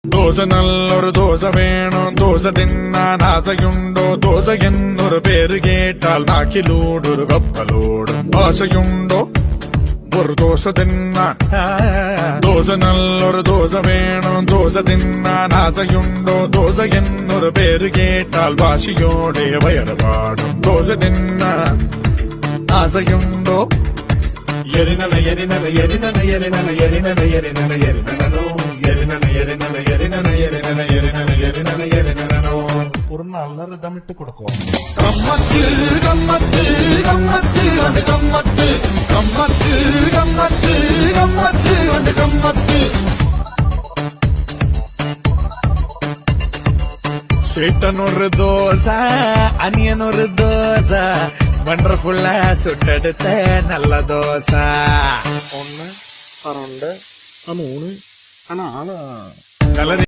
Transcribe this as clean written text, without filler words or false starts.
ദോശ നല്ലൊരു ദോശ വേണം ദോശ തിന്നാൻ ആശയുണ്ടോ ദോശ എന്നൊരു പേര് കേട്ടാൽ നാക്കിലൂടൊരു കപ്പലോടും ആശയുണ്ടോ ഒരു ദോശ തിന്നാൻ ദോശ നല്ലൊരു ദോശ വേണം ദോശ തിന്നാൻ ആശയുണ്ടോ ദോശ എന്നൊരു പേര് കേട്ടാൽ വാശിയോടെ വയറ് പാടും ദോശ തിന്നാൻ ആശയുണ്ടോ എരിനന എരിനന എരിനന എരിനന എരിനന എരിനന എരിനനോ എരിനന എരിനന എരിനന എരിനന എരിനന എരിനന എരിനനോ ஒரு நல்ல ரிதமிட்டு கொடுக்கும். கம்மத்து கம்மத்து கம்மத்து அந்த கம்மத்து கம்மத்து கம்மத்து கம்மத்து அந்த கம்மத்து சேட்டனொரு தோசை அனியனொரு தோசை வண்டர்ஃபுல்லா சுட்டெடுத்த நல்ல தோசை 1 2 3 4 நல்லது